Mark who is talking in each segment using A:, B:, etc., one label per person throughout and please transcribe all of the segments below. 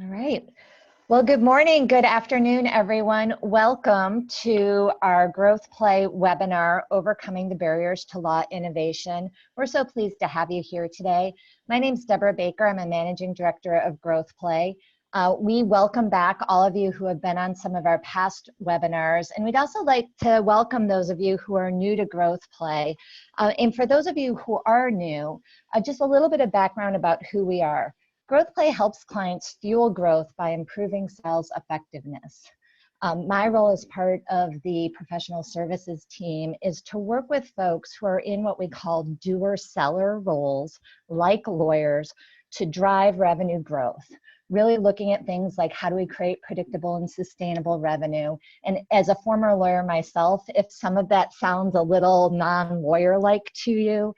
A: All right. Well, good morning, good afternoon, everyone. Welcome to our Growth Play webinar, Overcoming the Barriers to Law Innovation. We're so pleased to have you here today. My name is Deborah Baker. I'm a Managing Director of Growth Play. We welcome back all of you who have been on some of our past webinars, and we'd also like to welcome those of you who are new to Growth Play. And for those of you who are new, just a little bit of background about who we are. GrowthPlay helps clients fuel growth by improving sales effectiveness. My role as part of the professional services team is to work with folks who are in what we call doer-seller roles, like lawyers, to drive revenue growth. Really looking at things like how do we create predictable and sustainable revenue. And as a former lawyer myself, if some of that sounds a little non-lawyer-like to you,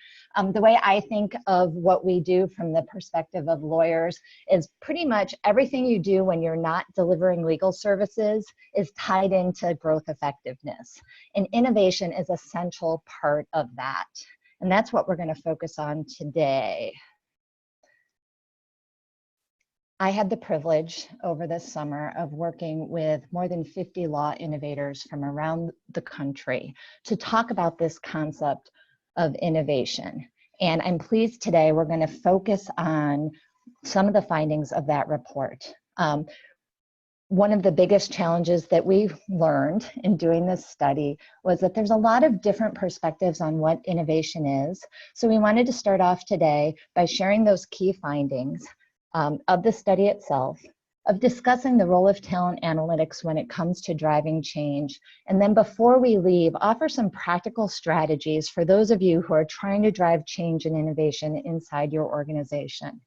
A: the way I think of what we do from the perspective of lawyers is pretty much everything you do when you're not delivering legal services is tied into growth effectiveness. And innovation is a central part of that. And that's what we're going to focus on today. I had the privilege over this summer of working with more than 50 law innovators from around the country to talk about this concept of innovation. And I'm pleased today we're going to focus on some of the findings of that report. One of the biggest challenges that we've learned in doing this study was that there's a lot of different perspectives on what innovation is. So we wanted to start off today by sharing those key findings of the study itself, of discussing the role of talent analytics when it comes to driving change. And then before we leave, offer some practical strategies for those of you who are trying to drive change and innovation inside your organization.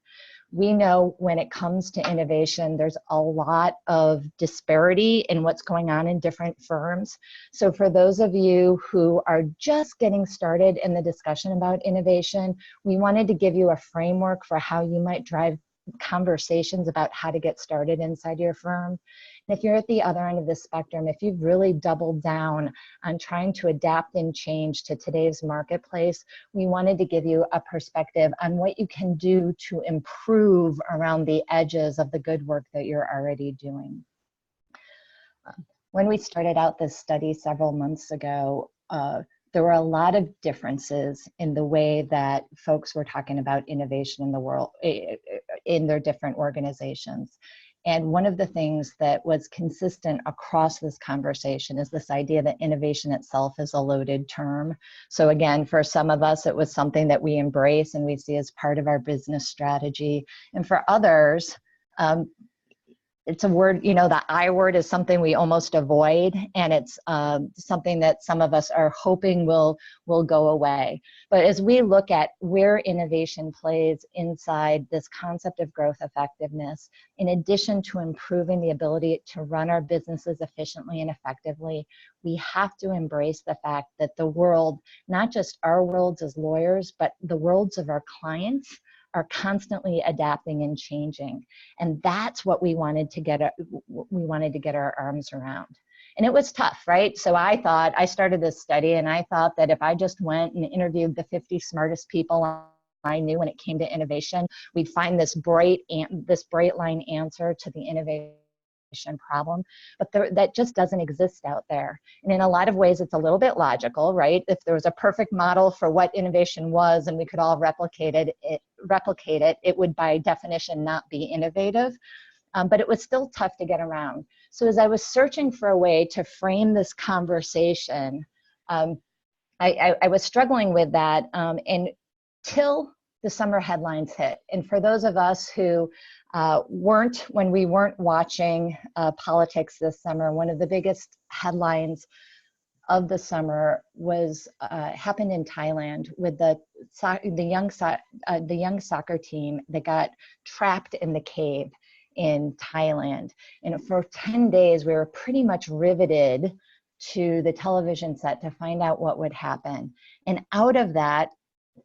A: We know when it comes to innovation, there's a lot of disparity in what's going on in different firms. So for those of you who are just getting started in the discussion about innovation, we wanted to give you a framework for how you might drive conversations about how to get started inside your firm. And if you're at the other end of the spectrum, if you've really doubled down on trying to adapt and change to today's marketplace, we wanted to give you a perspective on what you can do to improve around the edges of the good work that you're already doing. When we started out this study several months ago, there were a lot of differences in the way that folks were talking about innovation in the world, in their different organizations. And one of the things that was consistent across this conversation is this idea that innovation itself is a loaded term. So again, for some of us, it was something that we embrace and we see as part of our business strategy. And for others, it's a word, you know, the I word is something we almost avoid, and it's something that some of us are hoping will go away. But as we look at where innovation plays inside this concept of growth effectiveness, in addition to improving the ability to run our businesses efficiently and effectively, we have to embrace the fact that the world, not just our worlds as lawyers, but the worlds of our clients, are constantly adapting and changing. And that's what we wanted to get our arms around. And it was tough, right? So I started this study and I thought that if I just went and interviewed the 50 smartest people I knew when it came to innovation, we'd find this bright line answer to the innovation problem, but that just doesn't exist out there. And in a lot of ways, it's a little bit logical, right? If there was a perfect model for what innovation was and we could all replicate it, it would by definition not be innovative. But it was still tough to get around. So as I was searching for a way to frame this conversation, I was struggling with that until the summer headlines hit. And for those of us who when we weren't watching politics this summer, one of the biggest headlines of the summer was happened in Thailand with the young soccer team that got trapped in the cave in Thailand. And for 10 days, we were pretty much riveted to the television set to find out what would happen. And out of that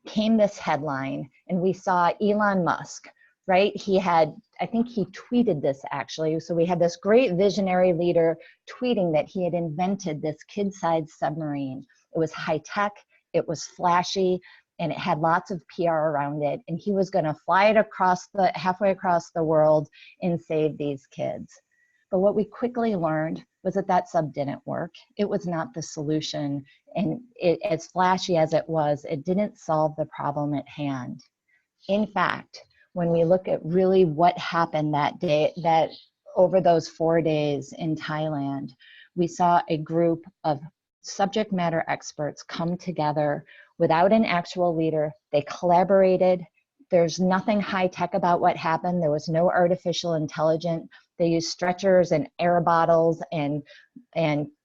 A: came this headline, and we saw Elon Musk, right? I think he tweeted this actually. So we had this great visionary leader tweeting that he had invented this kid-sized submarine. It was high tech, it was flashy, and it had lots of PR around it, and he was going to fly it halfway across the world and save these kids. But what we quickly learned was that sub didn't work. It was not the solution, and as flashy as it was, it didn't solve the problem at hand. In fact, when we look at really what happened that day, that over those 4 days in Thailand, we saw a group of subject matter experts come together without an actual leader. They collaborated. There's nothing high tech about what happened. There was no artificial intelligence. They used stretchers and air bottles and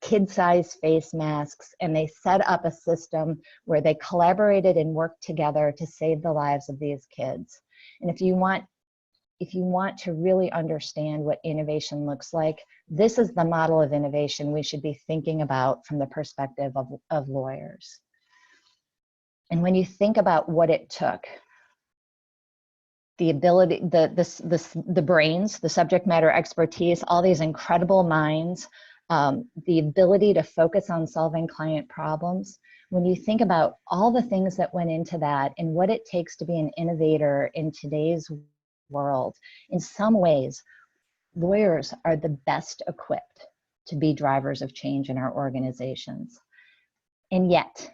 A: kid-sized face masks, and they set up a system where they collaborated and worked together to save the lives of these kids. And if you want to really understand what innovation looks like, this is the model of innovation we should be thinking about from the perspective of lawyers. And when you think about what it took, the ability, the brains, the subject matter expertise, all these incredible minds, the ability to focus on solving client problems, when you think about all the things that went into that and what it takes to be an innovator in today's world, in some ways, lawyers are the best equipped to be drivers of change in our organizations. And yet,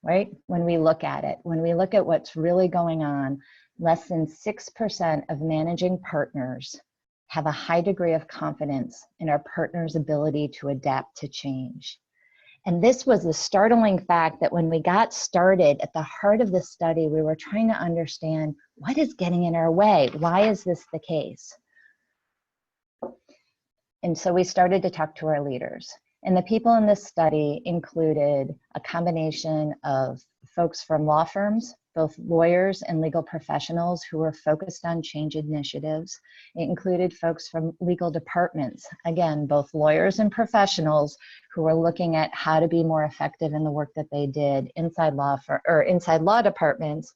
A: right, when we look at it, when we look at what's really going on, less than 6% of managing partners have a high degree of confidence in our partners' ability to adapt to change. And this was the startling fact that when we got started, at the heart of the study, we were trying to understand what is getting in our way? Why is this the case? And so we started to talk to our leaders. And the people in this study included a combination of folks from law firms, both lawyers and legal professionals who were focused on change initiatives. It included folks from legal departments, again, both lawyers and professionals who were looking at how to be more effective in the work that they did inside law departments.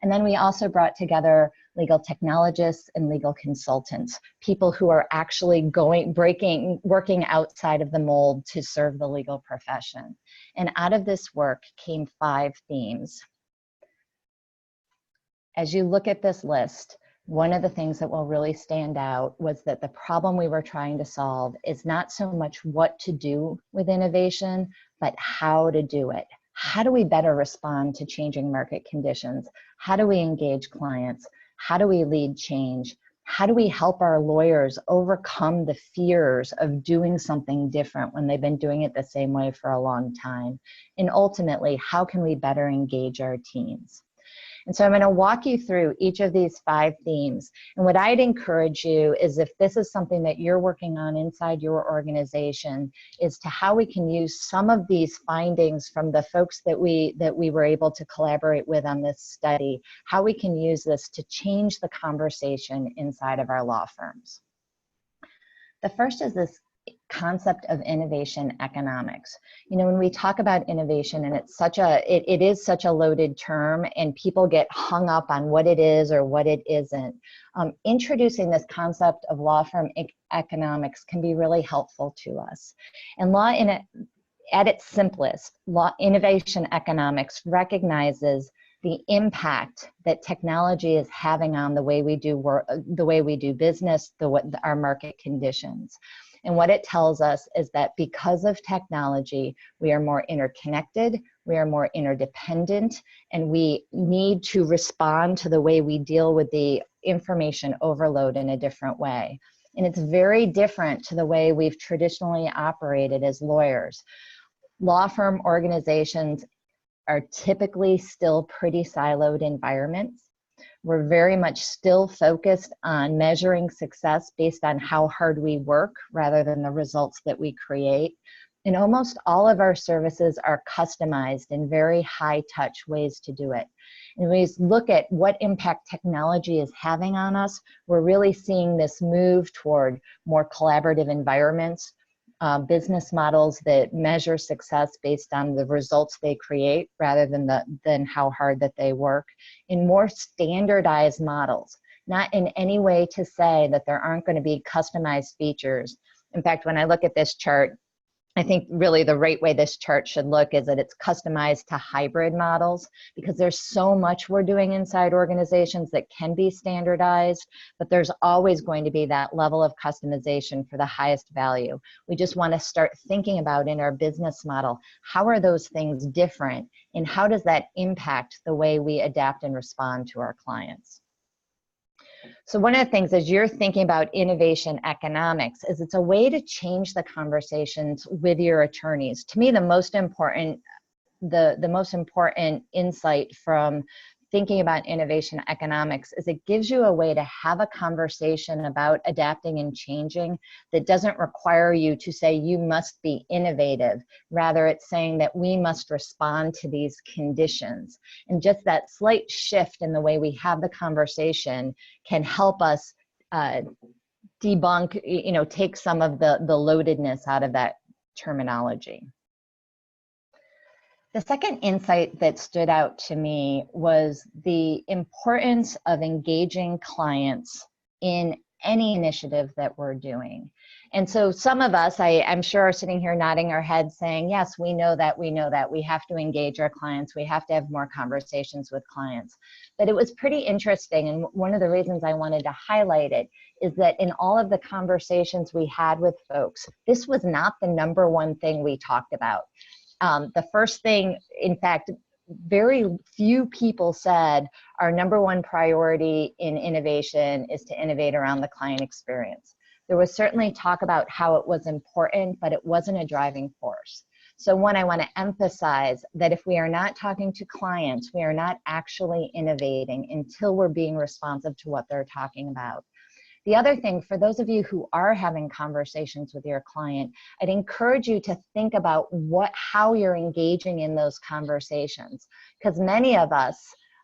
A: And then we also brought together legal technologists and legal consultants, people who are actually working outside of the mold to serve the legal profession. And out of this work came 5 themes. As you look at this list, one of the things that will really stand out was that the problem we were trying to solve is not so much what to do with innovation, but how to do it. How do we better respond to changing market conditions? How do we engage clients? How do we lead change? How do we help our lawyers overcome the fears of doing something different when they've been doing it the same way for a long time? And ultimately, how can we better engage our teams? And so I'm going to walk you through each of these 5 themes. And what I'd encourage you is, if this is something that you're working on inside your organization, is to how we can use some of these findings from the folks that we were able to collaborate with on this study, how we can use this to change the conversation inside of our law firms. The first is this concept of innovation economics. You know, when we talk about innovation, and it's it is such a loaded term, and people get hung up on what it is or what it isn't. Introducing this concept of law firm economics can be really helpful to us. And at its simplest, innovation economics recognizes the impact that technology is having on the way we do work, the way we do business, our market conditions. And what it tells us is that because of technology, we are more interconnected, we are more interdependent, and we need to respond to the way we deal with the information overload in a different way. And it's very different to the way we've traditionally operated as lawyers. Law firm organizations are typically still pretty siloed environments. We're very much still focused on measuring success based on how hard we work rather than the results that we create. And almost all of our services are customized in very high touch ways to do it. And when we look at what impact technology is having on us, we're really seeing this move toward more collaborative environments, business models that measure success based on the results they create rather than how hard that they work, in more standardized models. Not in any way to say that there aren't going to be customized features. In fact, when I look at this chart, I think really the right way this chart should look is that it's customized to hybrid models, because there's so much we're doing inside organizations that can be standardized, but there's always going to be that level of customization for the highest value. We just want to start thinking about in our business model, how are those things different, and how does that impact the way we adapt and respond to our clients? So one of the things as you're thinking about innovation economics is it's a way to change the conversations with your attorneys. To me, the most important insight from thinking about innovation economics is it gives you a way to have a conversation about adapting and changing that doesn't require you to say you must be innovative. Rather, it's saying that we must respond to these conditions. And just that slight shift in the way we have the conversation can help us debunk, take some of the loadedness out of that terminology. The second insight that stood out to me was the importance of engaging clients in any initiative that we're doing. And so some of us, I'm sure, are sitting here nodding our heads saying, yes, we know that, we have to engage our clients, we have to have more conversations with clients. But it was pretty interesting, and one of the reasons I wanted to highlight it is that in all of the conversations we had with folks, this was not the number one thing we talked about. The first thing, in fact, very few people said our number one priority in innovation is to innovate around the client experience. There was certainly talk about how it was important, but it wasn't a driving force. So one, I want to emphasize that if we are not talking to clients, we are not actually innovating until we're being responsive to what they're talking about. The other thing, for those of you who are having conversations with your client, I'd encourage you to think about how you're engaging in those conversations, because many of us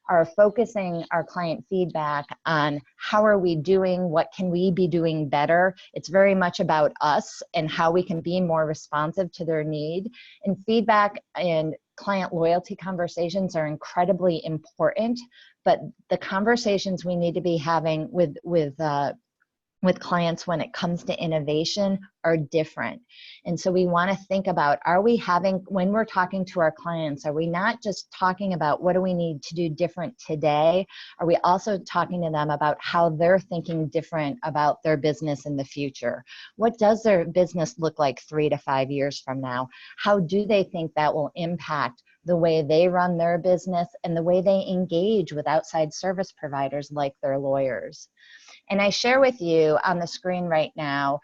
A: are focusing our client feedback on how are we doing, what can we be doing better. It's very much about us and how we can be more responsive to their need. And feedback and client loyalty conversations are incredibly important, but the conversations we need to be having with clients when it comes to innovation are different. And so we want to think about, when we're talking to our clients, are we not just talking about what do we need to do different today? Are we also talking to them about how they're thinking different about their business in the future? What does their business look like 3 to 5 years from now? How do they think that will impact the way they run their business and the way they engage with outside service providers like their lawyers? And I share with you on the screen right now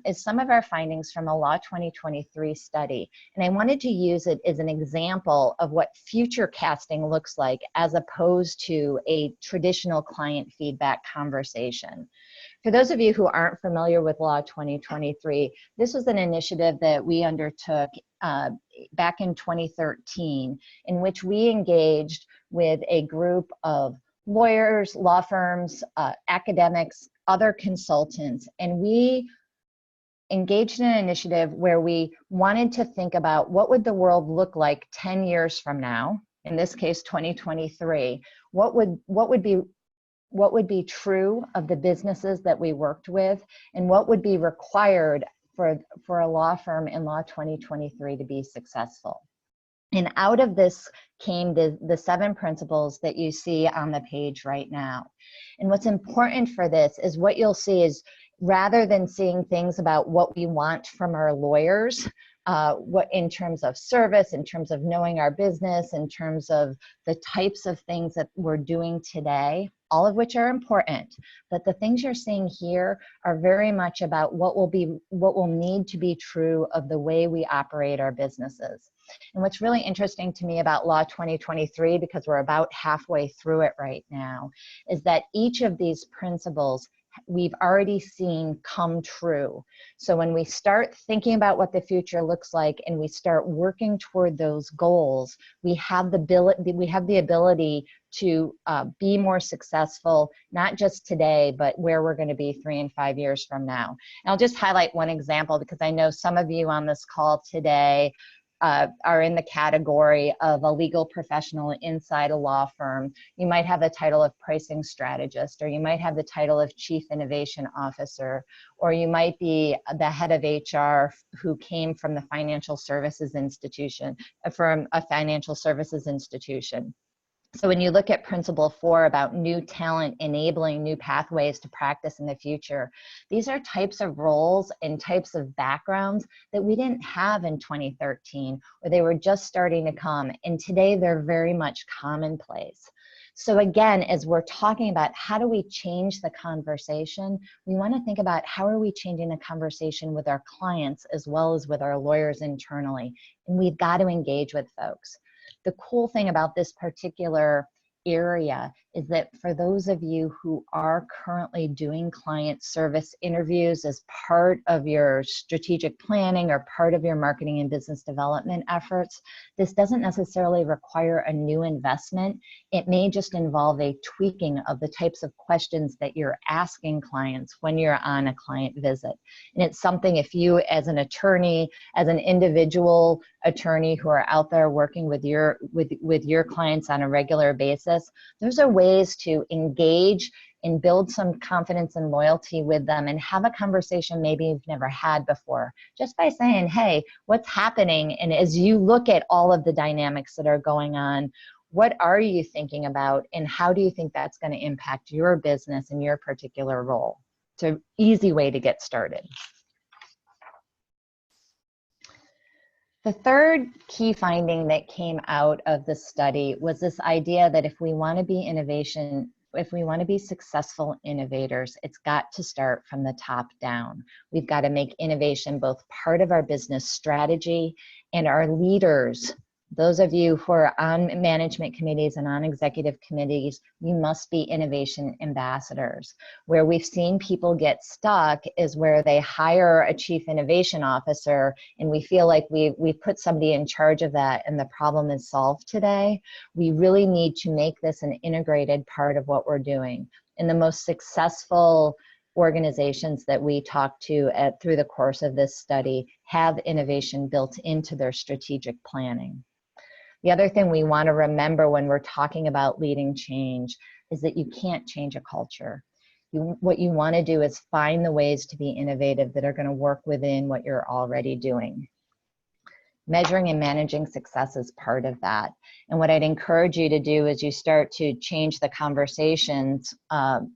A: is some of our findings from a Law 2023 study. And I wanted to use it as an example of what future casting looks like as opposed to a traditional client feedback conversation. For those of you who aren't familiar with Law 2023, this was an initiative that we undertook back in 2013, in which we engaged with a group of lawyers, law firms, academics, other consultants, and we engaged in an initiative where we wanted to think about what would the world look like 10 years from now, in this case 2023, what would be true of the businesses that we worked with, and what would be required for a law firm in Law 2023 to be successful. And out of this came the 7 principles that you see on the page right now. And what's important for this is what you'll see is, rather than seeing things about what we want from our lawyers, what in terms of service, in terms of knowing our business, in terms of the types of things that we're doing today, all of which are important, but the things you're seeing here are very much about what will need to be true of the way we operate our businesses. And what's really interesting to me about Law 2023, because we're about halfway through it right now, is that each of these principles we've already seen come true. So when we start thinking about what the future looks like and we start working toward those goals, we have the ability to be more successful, not just today, but where we're going to be 3 and 5 years from now. And I'll just highlight one example, because I know some of you on this call today are in the category of a legal professional inside a law firm. You might have the title of pricing strategist, or you might have the title of chief innovation officer, or you might be the head of HR who came from the financial services institution, from a financial services institution. So when you look at Principle 4 about new talent enabling new pathways to practice in the future, these are types of roles and types of backgrounds that we didn't have in 2013, or they were just starting to come. And today they're very much commonplace. So again, as we're talking about how do we change the conversation, we want to think about how are we changing the conversation with our clients as well as with our lawyers internally. And we've got to engage with folks. The cool thing about this particular area is that for those of you who are currently doing client service interviews as part of your strategic planning or part of your marketing and business development efforts, this doesn't necessarily require a new investment. It may just involve a tweaking of the types of questions that you're asking clients when you're on a client visit. And it's something, if you as an attorney, as an individual attorney who are out there working with your clients on a regular basis, those are ways to engage and build some confidence and loyalty with them and have a conversation maybe you've never had before, just by saying, hey, what's happening? And as you look at all of the dynamics that are going on, what are you thinking about and how do you think that's going to impact your business and your particular role? It's an easy way to get started. The third key finding that came out of the study was this idea that if we want to be successful innovators, it's got to start from the top down. We've got to make innovation both part of our business strategy, and our leaders, those of you who are on management committees and on executive committees, you must be innovation ambassadors. Where we've seen people get stuck is where they hire a chief innovation officer and we feel like we've put somebody in charge of that and the problem is solved today. We really need to make this an integrated part of what we're doing. And the most successful organizations that we talk to through the course of this study have innovation built into their strategic planning. The other thing we want to remember when we're talking about leading change is that you can't change a culture. What you want to do is find the ways to be innovative that are going to work within what you're already doing. Measuring and managing success is part of that. And what I'd encourage you to do as you start to change the conversations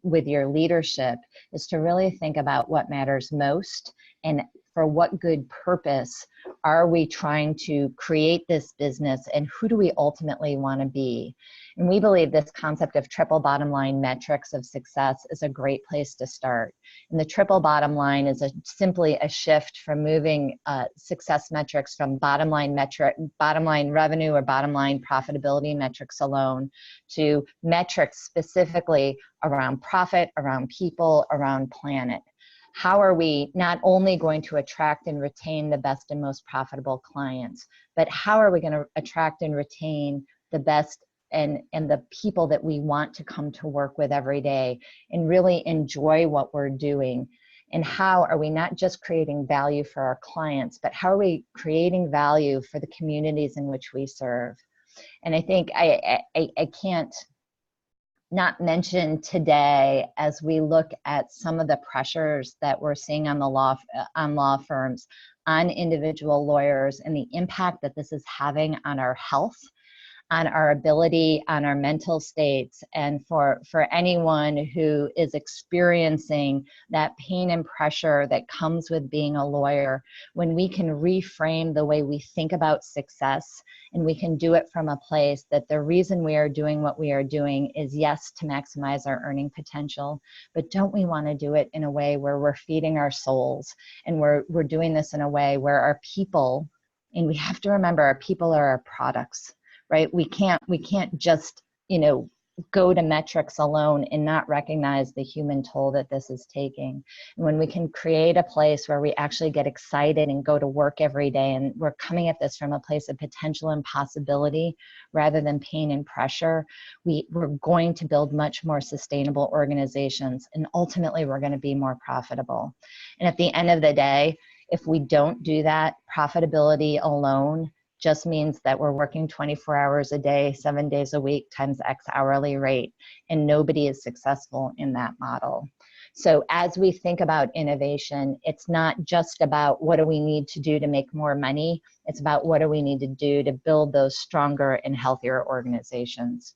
A: with your leadership is to really think about what matters most and for what good purpose are we trying to create this business and who do we ultimately want to be? And we believe this concept of triple bottom line metrics of success is a great place to start. And the triple bottom line is simply a shift from moving success metrics from bottom line revenue or bottom line profitability metrics alone to metrics specifically around profit, around people, around planet. How are we not only going to attract and retain the best and most profitable clients, but how are we going to attract and retain the best and the people that we want to come to work with every day and really enjoy what we're doing? And how are we not just creating value for our clients, but how are we creating value for the communities in which we serve? And I think I can't not mention today, as we look at some of the pressures that we're seeing on the law firms, on individual lawyers, and the impact that this is having on our health, on our ability, on our mental states, and for anyone who is experiencing that pain and pressure that comes with being a lawyer, when we can reframe the way we think about success, and we can do it from a place that the reason we are doing what we are doing is, yes, to maximize our earning potential, but don't we want to do it in a way where we're feeding our souls, and we're doing this in a way where our people, and we have to remember our people are our products, right? We can't just, go to metrics alone and not recognize the human toll that this is taking. And when we can create a place where we actually get excited and go to work every day, and we're coming at this from a place of potential and possibility rather than pain and pressure, we're going to build much more sustainable organizations, and ultimately we're going to be more profitable. And at the end of the day, if we don't do that, profitability alone just means that we're working 24 hours a day, 7 days a week, times X hourly rate, and nobody is successful in that model. So as we think about innovation, it's not just about what do we need to do to make more money, it's about what do we need to do to build those stronger and healthier organizations.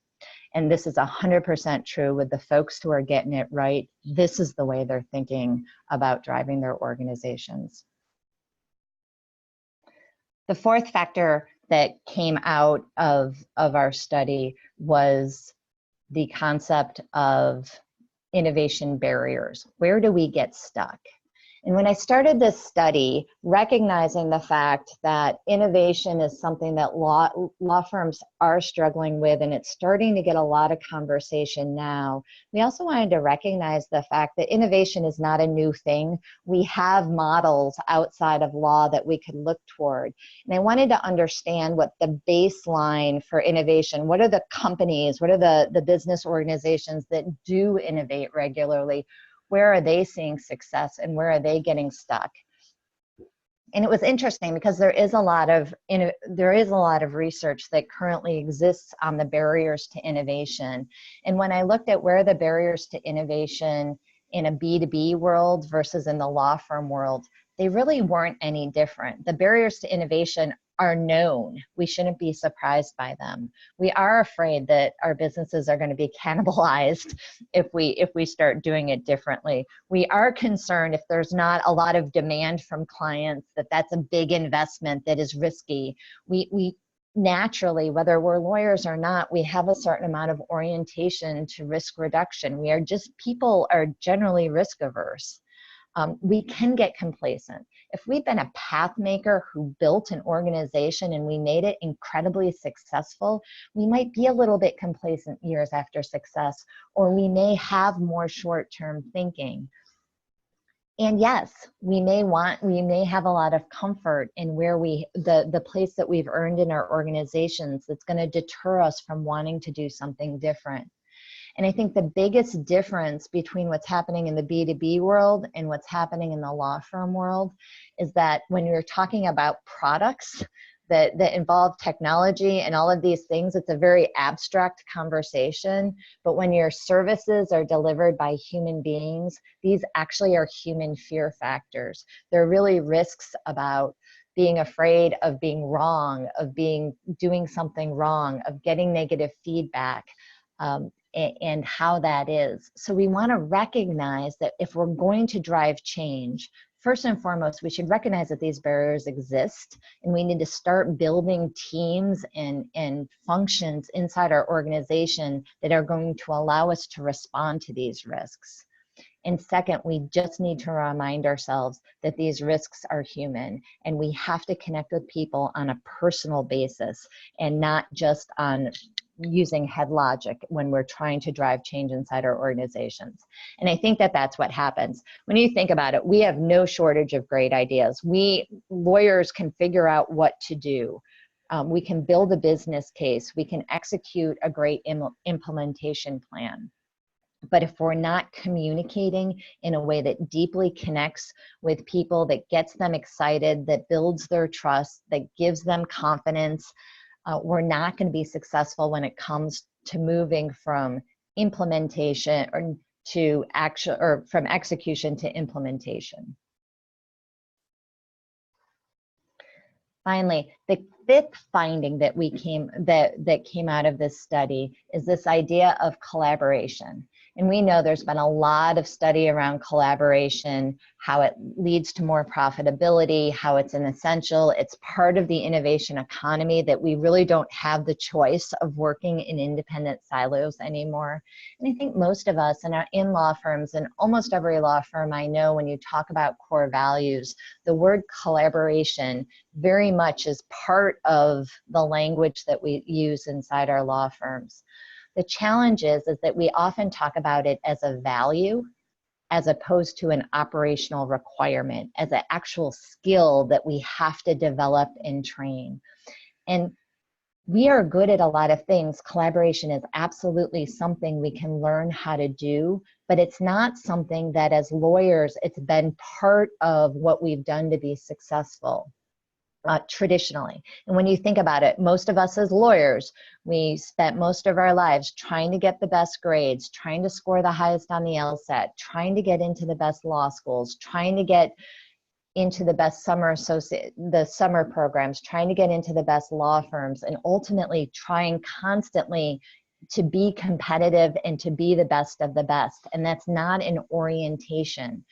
A: And this is 100% true with the folks who are getting it right. This is the way they're thinking about driving their organizations. The fourth factor that came out of our study was the concept of innovation barriers. Where do we get stuck? And when I started this study, recognizing the fact that innovation is something that law firms are struggling with, and it's starting to get a lot of conversation now, we also wanted to recognize the fact that innovation is not a new thing. We have models outside of law that we could look toward. And I wanted to understand what the baseline for innovation, what are the companies, what are the business organizations that do innovate regularly? Where are they seeing success and where are they getting stuck? And it was interesting because there is a lot of research that currently exists on the barriers to innovation. And when I looked at where the barriers to innovation in a B2B world versus in the law firm world, they really weren't any different. The barriers to innovation are known. We shouldn't be surprised by them. We are afraid that our businesses are going to be cannibalized if we start doing it differently. We are concerned if there's not a lot of demand from clients, that's a big investment that is risky. We naturally, whether we're lawyers or not, we have a certain amount of orientation to risk reduction. People are generally risk averse. We can get complacent. If we've been a path maker who built an organization and we made it incredibly successful, we might be a little bit complacent years after success, or we may have more short-term thinking. And yes, we may have a lot of comfort in where the place that we've earned in our organizations that's going to deter us from wanting to do something different. And I think the biggest difference between what's happening in the B2B world and what's happening in the law firm world is that when you're talking about products that involve technology and all of these things, it's a very abstract conversation. But when your services are delivered by human beings, these actually are human fear factors. They're really risks about being afraid of being wrong, of doing something wrong, of getting negative feedback. And how that is. So we want to recognize that if we're going to drive change, first and foremost, we should recognize that these barriers exist, and we need to start building teams and functions inside our organization that are going to allow us to respond to these risks. And second, we just need to remind ourselves that these risks are human, and we have to connect with people on a personal basis and not just on using head logic when we're trying to drive change inside our organizations. And I think that that's what happens. When you think about it, we have no shortage of great ideas. We lawyers can figure out what to do. We can build a business case. We can execute a great implementation plan. But if we're not communicating in a way that deeply connects with people, that gets them excited, that builds their trust, that gives them confidence, we're not going to be successful when it comes to moving from implementation from execution to implementation. Finally, the fifth finding that came out of this study is this idea of collaboration. And we know there's been a lot of study around collaboration, how it leads to more profitability, how it's an essential, it's part of the innovation economy, that we really don't have the choice of working in independent silos anymore. And I think most of us in law firms, and almost every law firm I know, when you talk about core values, the word collaboration very much is part of the language that we use inside our law firms. The challenge is that we often talk about it as a value as opposed to an operational requirement, as an actual skill that we have to develop and train. And we are good at a lot of things. Collaboration is absolutely something we can learn how to do, but it's not something that as lawyers, it's been part of what we've done to be successful. traditionally. And when you think about it, most of us as lawyers, we spent most of our lives trying to get the best grades, trying to score the highest on the LSAT, trying to get into the best law schools, trying to get into the best summer programs, trying to get into the best law firms, and ultimately trying constantly to be competitive and to be the best of the best. And that's not an orientation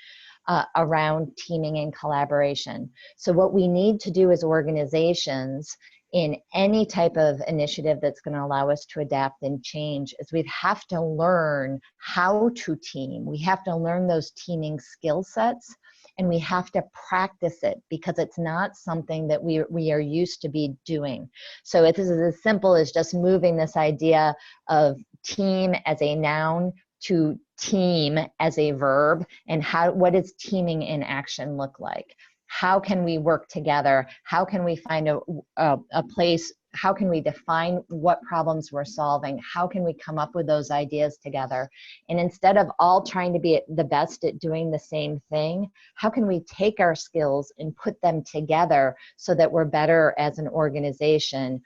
A: around teaming and collaboration. So what we need to do as organizations in any type of initiative that's going to allow us to adapt and change is we have to learn how to team. We have to learn those teaming skill sets, and we have to practice it because it's not something that we are used to be doing. So it is as simple as just moving this idea of team as a noun to team as a verb, and what does teaming in action look like? How can we work together? How can we find a place? How can we define what problems we're solving? How can we come up with those ideas together? And instead of all trying to be the best at doing the same thing, how can we take our skills and put them together so that we're better as an organization,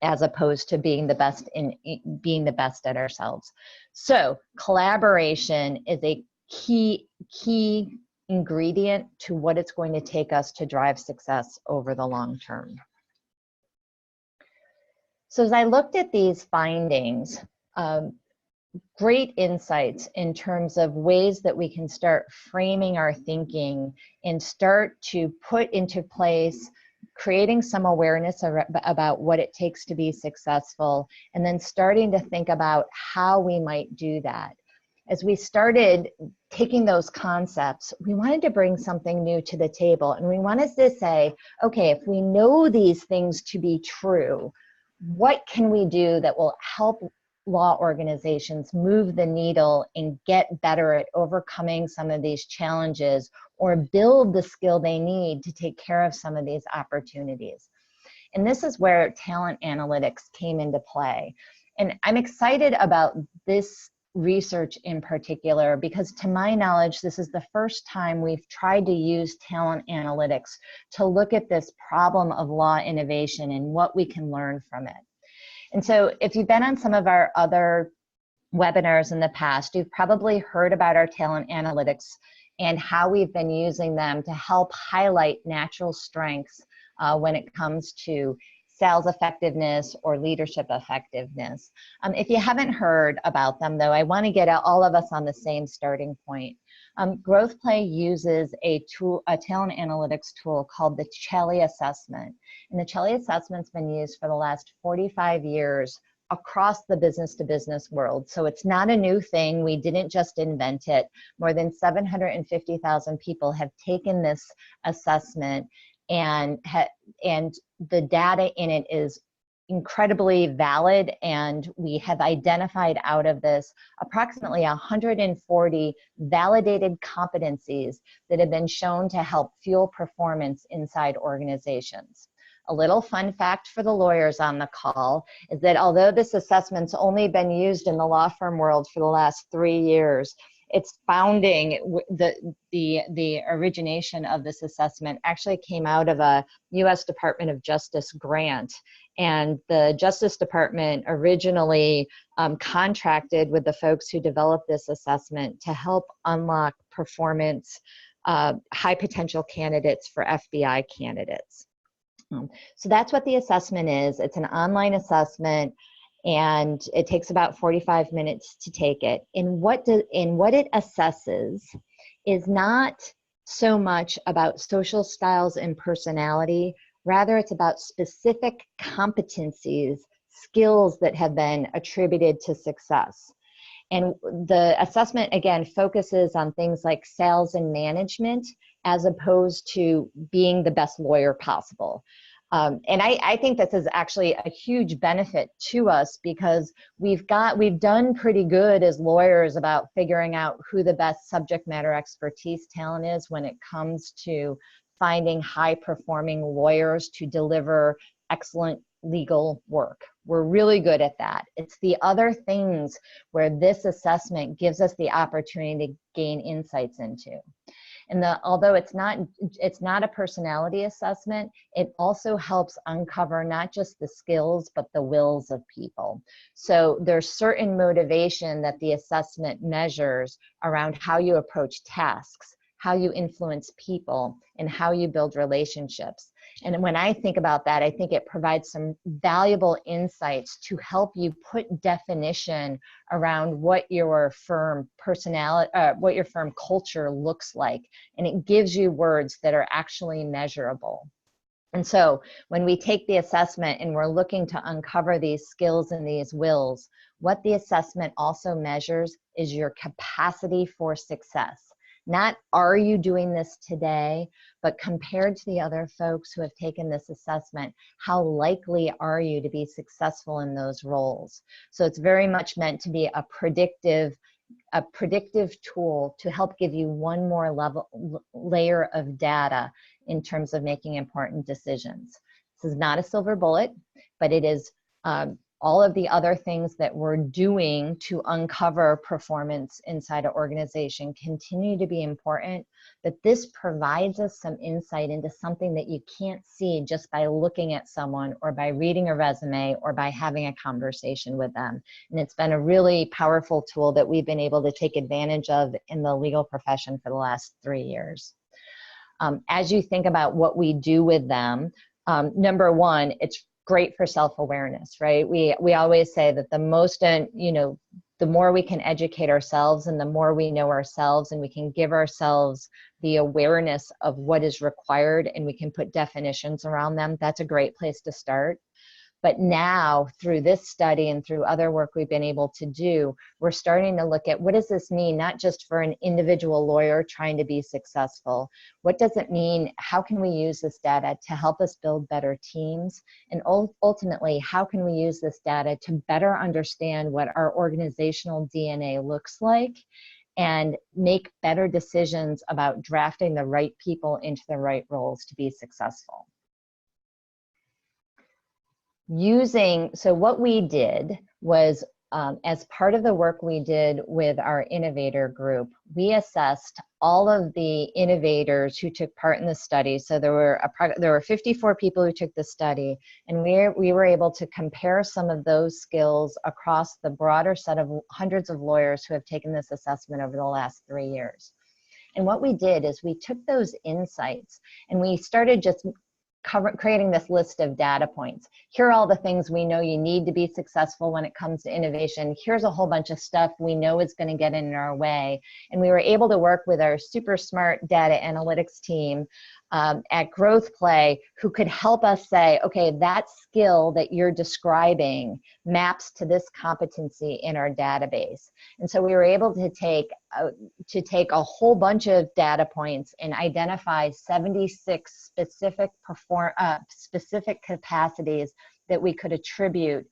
A: as opposed to being the best being the best at ourselves? So collaboration is a key ingredient to what it's going to take us to drive success over the long term. So as I looked at these findings, great insights in terms of ways that we can start framing our thinking and start to put into place creating some awareness about what it takes to be successful, and then starting to think about how we might do that. As we started taking those concepts, we wanted to bring something new to the table, and we wanted to say, okay, if we know these things to be true, what can we do that will help law organizations move the needle and get better at overcoming some of these challenges, or build the skill they need to take care of some of these opportunities? And this is where talent analytics came into play. And I'm excited about this research in particular because, to my knowledge, this is the first time we've tried to use talent analytics to look at this problem of law innovation and what we can learn from it. And so if you've been on some of our other webinars in the past, you've probably heard about our talent analytics and how we've been using them to help highlight natural strengths when it comes to sales effectiveness or leadership effectiveness. If you haven't heard about them, though, I want to get all of us on the same starting point. GrowthPlay uses a talent analytics tool called the Chelly Assessment. And the Chelly Assessment's been used for the last 45 years across the business-to-business world. So it's not a new thing. We didn't just invent it. More than 750,000 people have taken this assessment, and the data in it is incredibly valid, and we have identified out of this approximately 140 validated competencies that have been shown to help fuel performance inside organizations. A little fun fact for the lawyers on the call is that although this assessment's only been used in the law firm world for the last 3 years, its founding, the origination of this assessment actually came out of a U.S. Department of Justice grant. And the Justice Department originally contracted with the folks who developed this assessment to help unlock performance high potential candidates for FBI candidates. So that's what the assessment is. It's an online assessment, and it takes about 45 minutes to take it. And what it assesses is not so much about social styles and personality, rather it's about specific competencies, skills that have been attributed to success. And the assessment, again, focuses on things like sales and management as opposed to being the best lawyer possible. And I think this is actually a huge benefit to us because we've done pretty good as lawyers about figuring out who the best subject matter expertise talent is when it comes to finding high performing lawyers to deliver excellent legal work. We're really good at that. It's the other things where this assessment gives us the opportunity to gain insights into. And although it's not a personality assessment, it also helps uncover not just the skills, but the wills of people. So there's certain motivation that the assessment measures around how you approach tasks, how you influence people, and how you build relationships. And when I think about that, I think it provides some valuable insights to help you put definition around what your firm personality, what your firm culture looks like. And it gives you words that are actually measurable. And so when we take the assessment and we're looking to uncover these skills and these wills, what the assessment also measures is your capacity for success. Not are you doing this today, but compared to the other folks who have taken this assessment, how likely are you to be successful in those roles? So it's very much meant to be a predictive tool to help give you one more layer of data in terms of making important decisions. This is not a silver bullet, but it is all of the other things that we're doing to uncover performance inside an organization continue to be important, but this provides us some insight into something that you can't see just by looking at someone or by reading a resume or by having a conversation with them. And it's been a really powerful tool that we've been able to take advantage of in the legal profession for the last 3 years. As you think about what we do with them, number one, it's great for self-awareness, right? We always say that the more we can educate ourselves and the more we know ourselves and we can give ourselves the awareness of what is required and we can put definitions around them, that's a great place to start. But now, through this study and through other work we've been able to do, we're starting to look at what does this mean, not just for an individual lawyer trying to be successful. What does it mean? How can we use this data to help us build better teams? And ultimately, how can we use this data to better understand what our organizational DNA looks like and make better decisions about drafting the right people into the right roles to be successful? So what we did was, as part of the work we did with our innovator group, we assessed all of the innovators who took part in the study. So there were 54 people who took the study, and we were able to compare some of those skills across the broader set of hundreds of lawyers who have taken this assessment over the last 3 years. And what we did is we took those insights and we started just creating this list of data points. Here are all the things we know you need to be successful when it comes to innovation. Here's a whole bunch of stuff we know is going to get in our way. And we were able to work with our super smart data analytics team at GrowthPlay, who could help us say, okay, that skill that you're describing maps to this competency in our database. And so we were able to take a whole bunch of data points and identify 76 specific capacities that we could attribute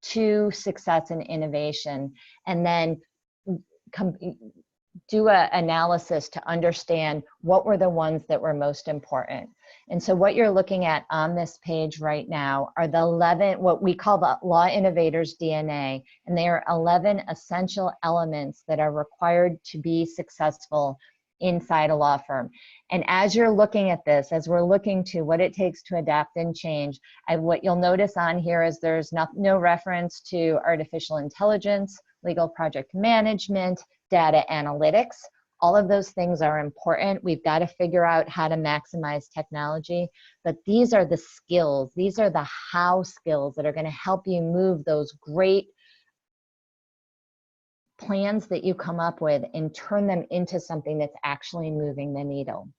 A: to success and innovation, and then do an analysis to understand what were the ones that were most important. And so what you're looking at on this page right now are the 11, what we call the Law Innovators DNA, and they are 11 essential elements that are required to be successful inside a law firm. And as you're looking at this, as we're looking to what it takes to adapt and change, what you'll notice on here is there's no reference to artificial intelligence, legal project management, data analytics. All of those things are important. We've got to figure out how to maximize technology, but these are the skills, these are the how skills that are going to help you move those great plans that you come up with and turn them into something that's actually moving the needle.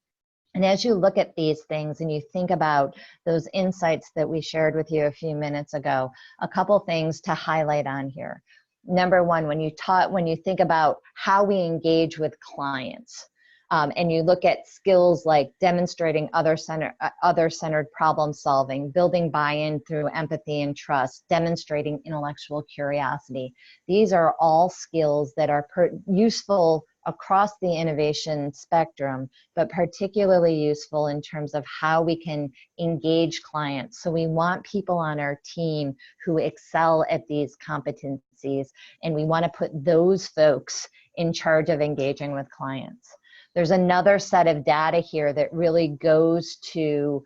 A: And as you look at these things and you think about those insights that we shared with you a few minutes ago, a couple things to highlight on here. Number one, when you think about how we engage with clients, and you look at skills like demonstrating other-centered problem solving, building buy-in through empathy and trust, demonstrating intellectual curiosity. These are all skills that are useful across the innovation spectrum, but particularly useful in terms of how we can engage clients. So we want people on our team who excel at these competencies, and we want to put those folks in charge of engaging with clients. There's another set of data here that really goes to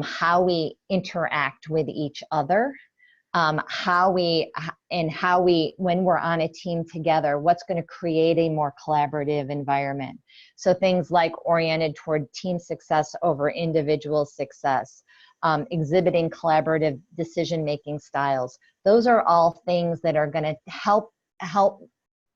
A: how we interact with each other, how we, when we're on a team together, what's going to create a more collaborative environment. So things like oriented toward team success over individual success, exhibiting collaborative decision-making styles. Those are all things that are going to help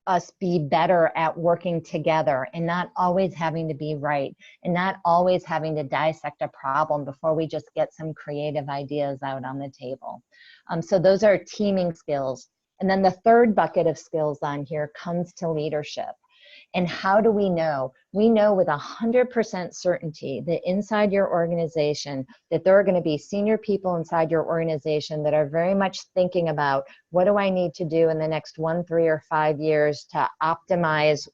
A: us be better at working together and not always having to be right and not always having to dissect a problem before we just get some creative ideas out on the table. So those are teaming skills. And then the third bucket of skills on here comes to leadership. And how do we know? We know with 100% certainty that inside your organization, that there are going to be senior people inside your organization that are very much thinking about, what do I need to do in the next 1, 3, or 5 years to optimize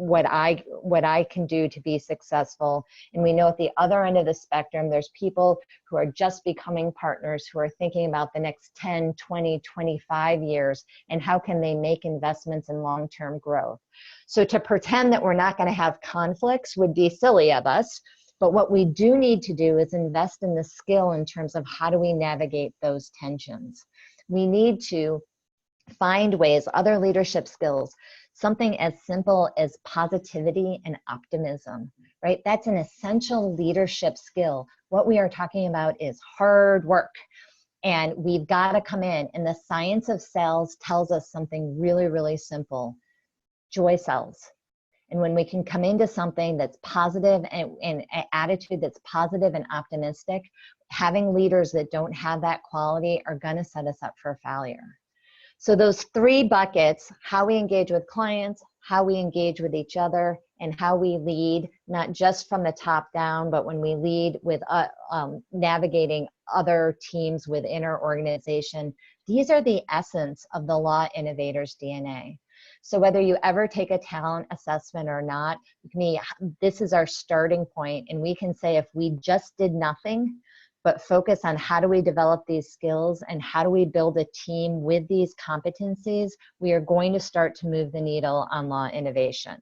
A: what I can do to be successful. And we know at the other end of the spectrum, there's people who are just becoming partners who are thinking about the next 10, 20, 25 years and how can they make investments in long-term growth. So to pretend that we're not going to have conflicts would be silly of us. But what we do need to do is invest in the skill in terms of how do we navigate those tensions. We need to find ways, other leadership skills, something as simple as positivity and optimism, right? That's an essential leadership skill. What we are talking about is hard work, and we've got to come in, and the science of sales tells us something really, really simple. Joy sells. And when we can come into something that's positive and an attitude that's positive and optimistic, having leaders that don't have that quality are going to set us up for failure. So those three buckets, how we engage with clients, how we engage with each other, and how we lead, not just from the top down, but when we lead with navigating other teams within our organization, these are the essence of the Law Innovators DNA. So whether you ever take a talent assessment or not, this is our starting point, and we can say if we just did nothing, but focus on how do we develop these skills and how do we build a team with these competencies, we are going to start to move the needle on law innovation.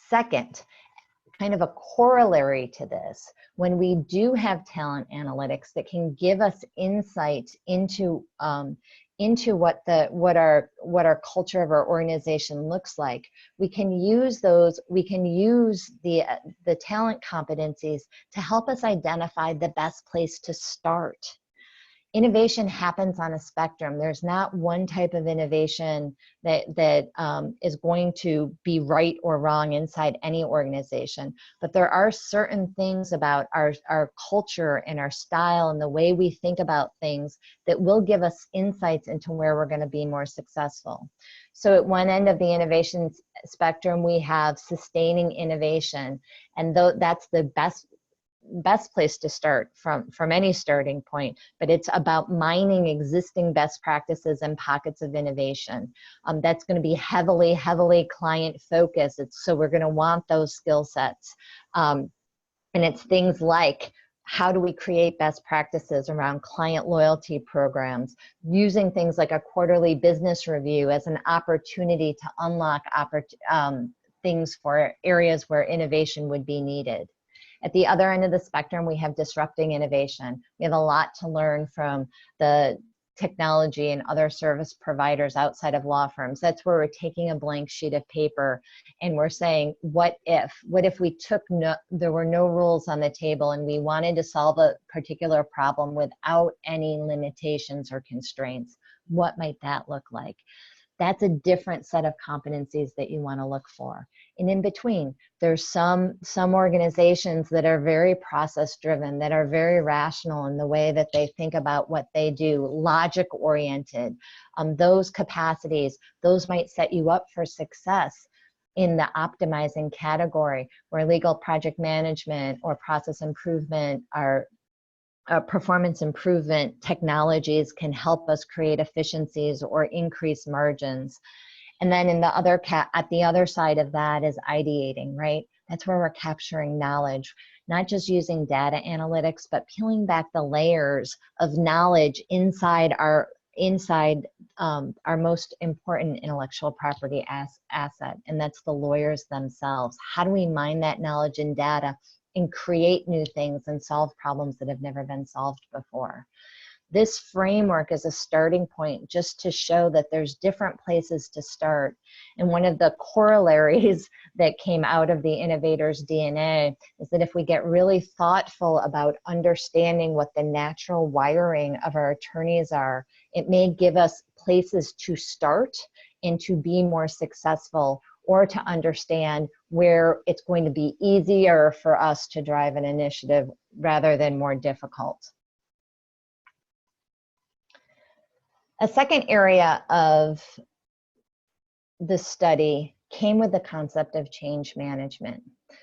A: Second, kind of a corollary to this, when we do have talent analytics that can give us insight into what our culture of our organization looks like, we can use those. We can use the talent competencies to help us identify the best place to start. Innovation happens on a spectrum. There's not one type of innovation that is going to be right or wrong inside any organization. But there are certain things about our culture and our style and the way we think about things that will give us insights into where we're going to be more successful. So at one end of the innovation spectrum, we have sustaining innovation. And that's the best place to start from any starting point, but it's about mining existing best practices and pockets of innovation. That's going to be heavily client focused. So we're going to want those skill sets. And it's things like, how do we create best practices around client loyalty programs, using things like a quarterly business review as an opportunity to unlock things for areas where innovation would be needed. At the other end of the spectrum, we have disrupting innovation. We have a lot to learn from the technology and other service providers outside of law firms. That's where we're taking a blank sheet of paper and we're saying, what if we there were no rules on the table and we wanted to solve a particular problem without any limitations or constraints? What might that look like? That's a different set of competencies that you want to look for. And in between, there's some organizations that are very process driven, that are very rational in the way that they think about what they do, logic oriented. Those capacities, those might set you up for success in the optimizing category, where legal project management or process improvement are performance improvement technologies can help us create efficiencies or increase margins. And then at the other side of that is ideating, right? That's where we're capturing knowledge, not just using data analytics, but peeling back the layers of knowledge inside our most important intellectual property asset, and that's the lawyers themselves. How do we mine that knowledge and data and create new things and solve problems that have never been solved before? This framework is a starting point just to show that there's different places to start. And one of the corollaries that came out of the innovator's DNA is that if we get really thoughtful about understanding what the natural wiring of our attorneys are, it may give us places to start and to be more successful, or to understand where it's going to be easier for us to drive an initiative rather than more difficult. A second area of the study came with the concept of change management.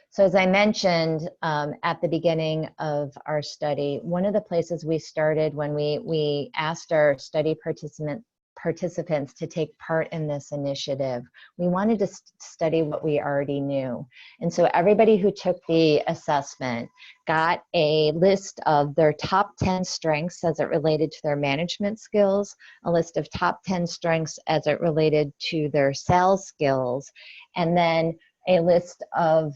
A: So as I mentioned at the beginning of our study, one of the places we started when we asked our study participants to take part in this initiative, we wanted to study what we already knew. And so everybody who took the assessment got a list of their top 10 strengths as it related to their management skills, a list of top 10 strengths as it related to their sales skills, and then a list of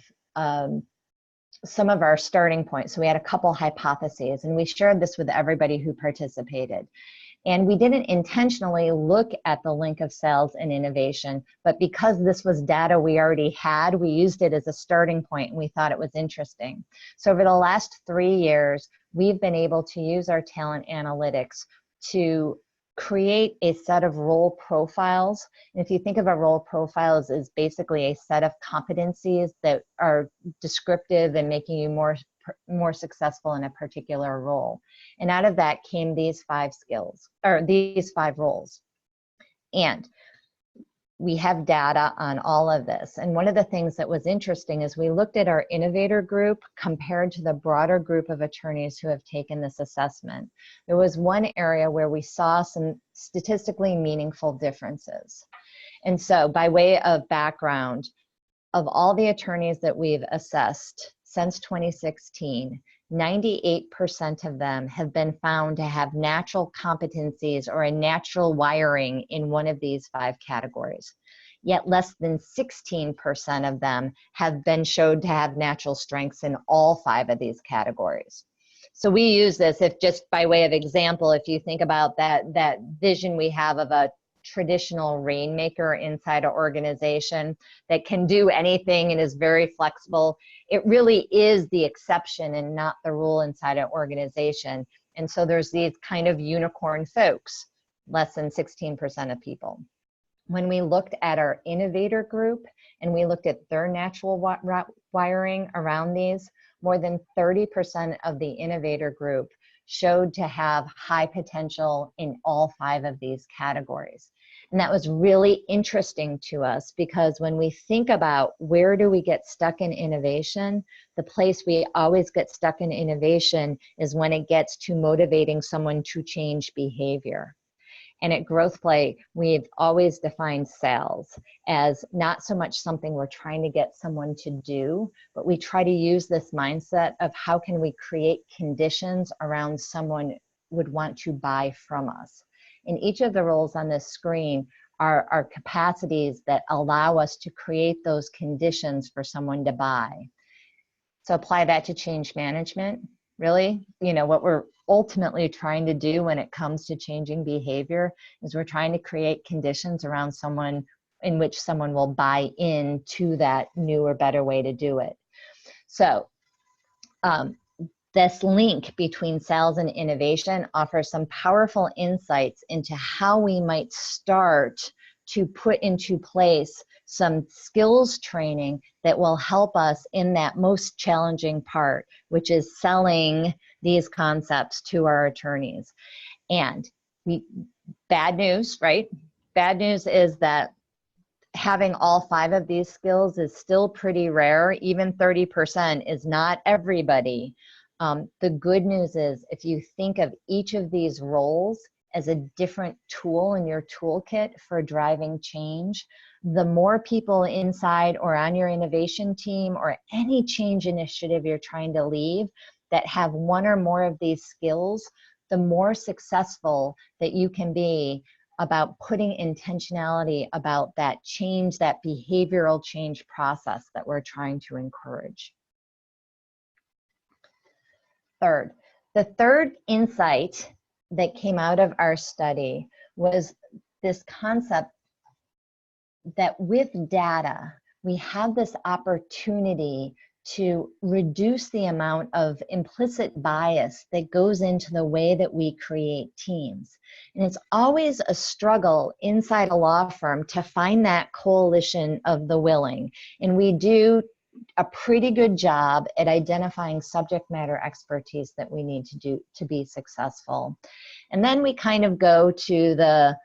A: some of our starting points. So we had a couple hypotheses, and we shared this with everybody who participated. And we didn't intentionally look at the link of sales and innovation, but because this was data we already had, we used it as a starting point, and we thought it was interesting. So over the last 3 years, we've been able to use our talent analytics to create a set of role profiles. And if you think of a role profile as basically a set of competencies that are descriptive and making you more successful in a particular role. And out of that came these 5 skills, or these 5 roles. And we have data on all of this. And one of the things that was interesting is we looked at our innovator group compared to the broader group of attorneys who have taken this assessment. There was one area where we saw some statistically meaningful differences. And so by way of background, of all the attorneys that we've assessed since 2016, 98% of them have been found to have natural competencies or a natural wiring in one of these 5 categories. Yet less than 16% of them have been showed to have natural strengths in all 5 of these categories. So we use this, if just by way of example, if you think about that vision we have of a traditional rainmaker inside an organization that can do anything and is very flexible, it really is the exception and not the rule inside an organization. And so there's these kind of unicorn folks, less than 16% of people. When we looked at our innovator group and we looked at their natural wiring around these, more than 30% of the innovator group showed to have high potential in all 5 of these categories. And that was really interesting to us, because when we think about where do we get stuck in innovation, the place we always get stuck in innovation is when it gets to motivating someone to change behavior. And at GrowthPlay, we've always defined sales as not so much something we're trying to get someone to do, but we try to use this mindset of how can we create conditions around someone would want to buy from us. And each of the roles on this screen are capacities that allow us to create those conditions for someone to buy. So apply that to change management. Really, what we're ultimately trying to do when it comes to changing behavior is we're trying to create conditions around someone in which someone will buy into that new or better way to do it. So this link between sales and innovation offers some powerful insights into how we might start to put into place some skills training that will help us in that most challenging part, which is selling these concepts to our attorneys. And bad news, right? Bad news is that having all 5 of these skills is still pretty rare. Even 30% is not everybody. The good news is if you think of each of these roles as a different tool in your toolkit for driving change, the more people inside or on your innovation team or any change initiative you're trying to lead that have one or more of these skills, the more successful that you can be about putting intentionality about that change, that behavioral change process that we're trying to encourage. Third, the third insight that came out of our study was this concept that with data, we have this opportunity to reduce the amount of implicit bias that goes into the way that we create teams. And it's always a struggle inside a law firm to find that coalition of the willing. And we do a pretty good job at identifying subject matter expertise that we need to do to be successful. And then we kind of go to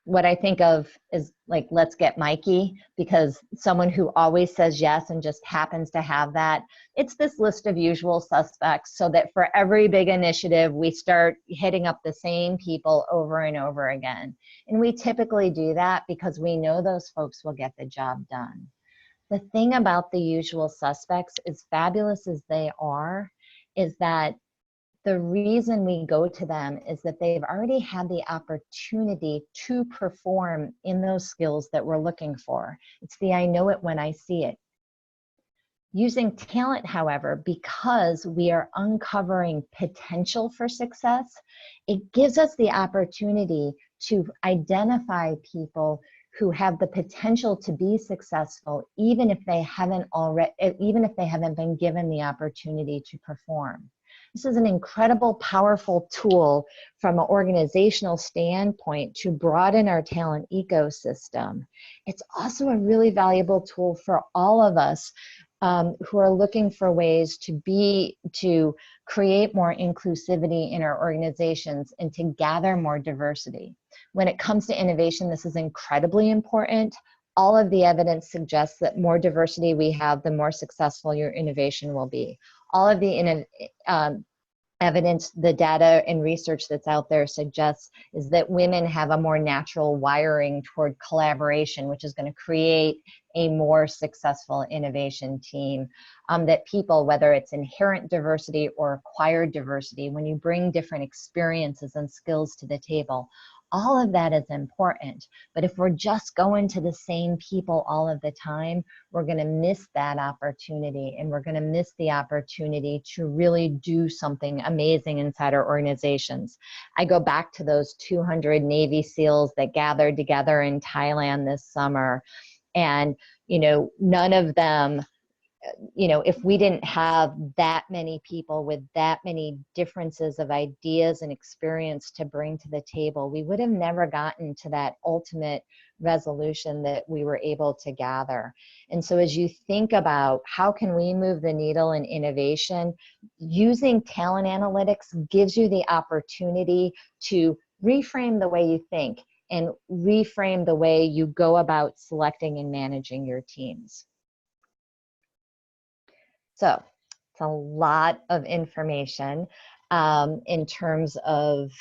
A: what I think of is like, let's get Mikey, because someone who always says yes and just happens to have that. It's this list of usual suspects, so that for every big initiative, we start hitting up the same people over and over again. And we typically do that because we know those folks will get the job done. The thing about the usual suspects, as fabulous as they are, is that the reason we go to them is that they've already had the opportunity to perform in those skills that we're looking for. It's the I know it when I see it. Using talent, however, because we are uncovering potential for success, it gives us the opportunity to identify people who have the potential to be successful, even if they haven't been given the opportunity to perform. This is an incredible, powerful tool from an organizational standpoint to broaden our talent ecosystem. It's also a really valuable tool for all of us who are looking for ways to create more inclusivity in our organizations and to gather more diversity. When it comes to innovation, this is incredibly important. All of the evidence suggests that more diversity we have, the more successful your innovation will be. All of the evidence, the data and research that's out there suggests is that women have a more natural wiring toward collaboration, which is going to create a more successful innovation team. That people, whether it's inherent diversity or acquired diversity, when you bring different experiences and skills to the table, all of that is important. But if we're just going to the same people all of the time, we're going to miss that opportunity, and we're going to miss the opportunity to really do something amazing inside our organizations. I go back to those 200 Navy SEALs that gathered together in Thailand this summer, and none of them, if we didn't have that many people with that many differences of ideas and experience to bring to the table, we would have never gotten to that ultimate resolution that we were able to gather. And so as you think about how can we move the needle in innovation, using talent analytics gives you the opportunity to reframe the way you think and reframe the way you go about selecting and managing your teams. So it's a lot of information in terms of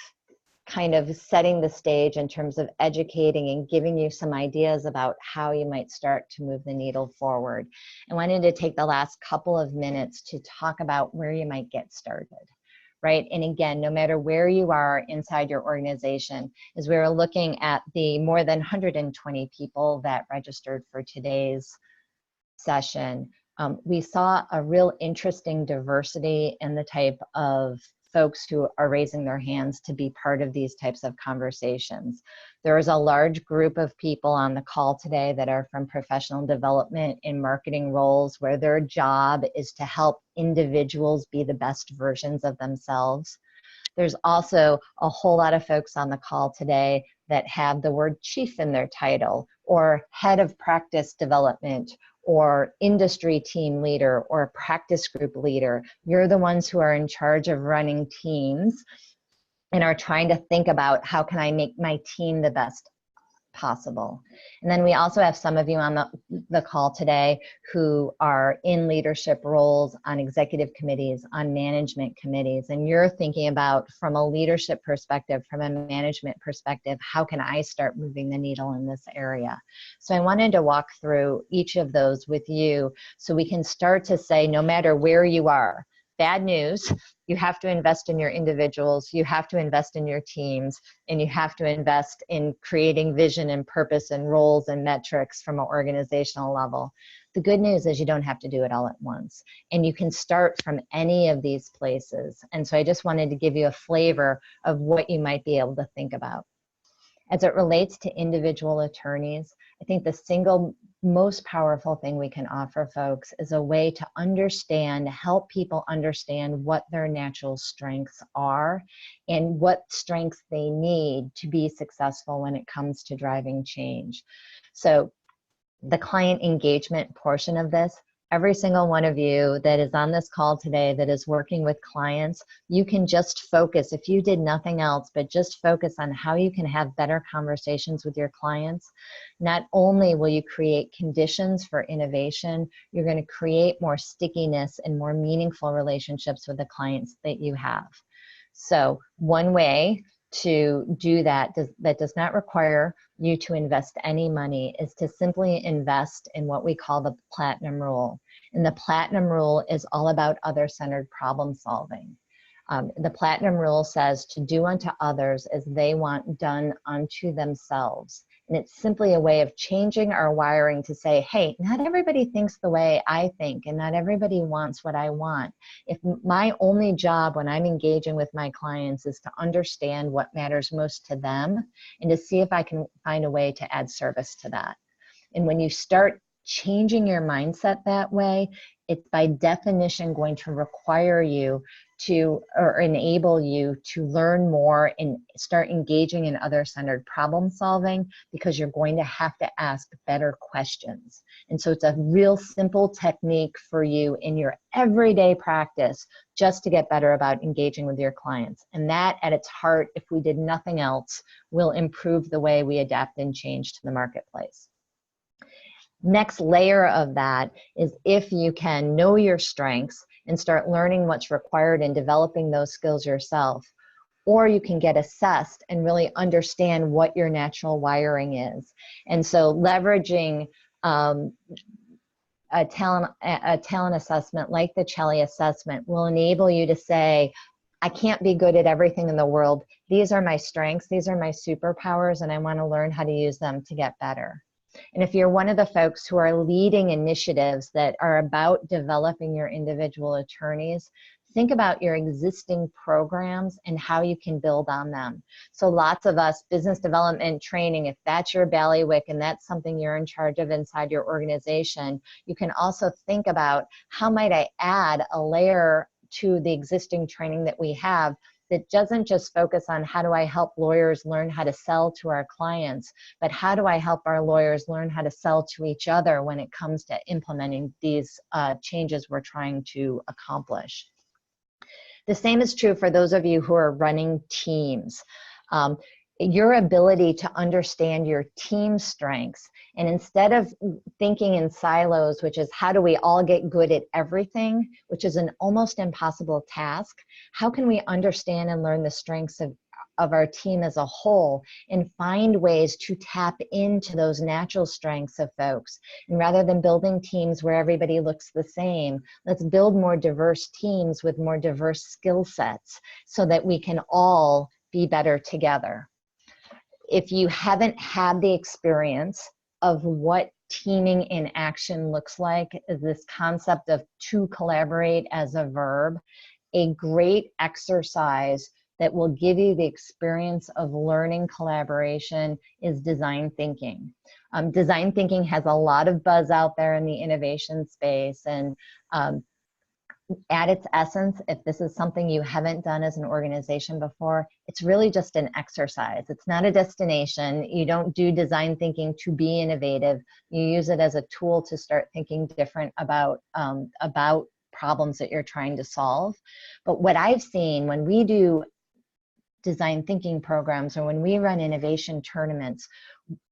A: kind of setting the stage, in terms of educating and giving you some ideas about how you might start to move the needle forward. I wanted to take the last couple of minutes to talk about where you might get started, right? And again, no matter where you are inside your organization, as we were looking at the more than 120 people that registered for today's session, we saw a real interesting diversity in the type of folks who are raising their hands to be part of these types of conversations. There is a large group of people on the call today that are from professional development and marketing roles, where their job is to help individuals be the best versions of themselves. There's also a whole lot of folks on the call today that have the word chief in their title, or head of practice development, or industry team leader, or practice group leader. You're the ones who are in charge of running teams and are trying to think about, how can I make my team the best possible? And then we also have some of you on the call today who are in leadership roles on executive committees, on management committees, and you're thinking about, from a leadership perspective, from a management perspective, how can I start moving the needle in this area? So I wanted to walk through each of those with you so we can start to say, no matter where you are, bad news. You have to invest in your individuals, you have to invest in your teams, and you have to invest in creating vision and purpose and roles and metrics from an organizational level. The good news is you don't have to do it all at once, and you can start from any of these places. And so I just wanted to give you a flavor of what you might be able to think about. As it relates to individual attorneys, I think the single most powerful thing we can offer folks is a way to understand, help people understand what their natural strengths are and what strengths they need to be successful when it comes to driving change. So the client engagement portion of this, every single one of you that is on this call today that is working with clients, you can just focus, if you did nothing else, but just focus on how you can have better conversations with your clients. Not only will you create conditions for innovation, you're going to create more stickiness and more meaningful relationships with the clients that you have. So one way to do that that does not require you to invest any money is to simply invest in what we call the platinum rule. And the platinum rule is all about other-centered problem solving. The platinum rule says to do unto others as they want done unto themselves. And it's simply a way of changing our wiring to say, hey, not everybody thinks the way I think, and not everybody wants what I want. If my only job when I'm engaging with my clients is to understand what matters most to them and to see if I can find a way to add service to that. And when you start changing your mindset that way, it's by definition going to require you to, or enable you to learn more and start engaging in other-centered problem solving, because you're going to have to ask better questions. And so it's a real simple technique for you in your everyday practice just to get better about engaging with your clients. And that at its heart, if we did nothing else, will improve the way we adapt and change to the marketplace. Next layer of that is if you can know your strengths and start learning what's required in developing those skills yourself, or you can get assessed and really understand what your natural wiring is. And so leveraging a talent assessment like the Chelly assessment will enable you to say, I can't be good at everything in the world. These are my strengths, these are my superpowers, and I want to learn how to use them to get better. And if you're one of the folks who are leading initiatives that are about developing your individual attorneys, think about your existing programs and how you can build on them. So lots of us, business development training, if that's your bailiwick and that's something you're in charge of inside your organization, you can also think about how might I add a layer to the existing training that we have that doesn't just focus on how do I help lawyers learn how to sell to our clients, but how do I help our lawyers learn how to sell to each other when it comes to implementing these changes we're trying to accomplish. The same is true for those of you who are running teams. Your ability to understand your team strengths, and instead of thinking in silos, which is how do we all get good at everything, which is an almost impossible task, how can we understand and learn the strengths of our team as a whole and find ways to tap into those natural strengths of folks? And rather than building teams where everybody looks the same, let's build more diverse teams with more diverse skill sets so that we can all be better together. If you haven't had the experience of what teaming in action looks like, is this concept of to collaborate as a verb, a great exercise that will give you the experience of learning collaboration is design thinking. Design thinking has a lot of buzz out there in the innovation space, and at its essence, if this is something you haven't done as an organization before, it's really just an exercise. It's not a destination. You don't do design thinking to be innovative. You use it as a tool to start thinking different about problems that you're trying to solve. But what I've seen when we do design thinking programs or when we run innovation tournaments,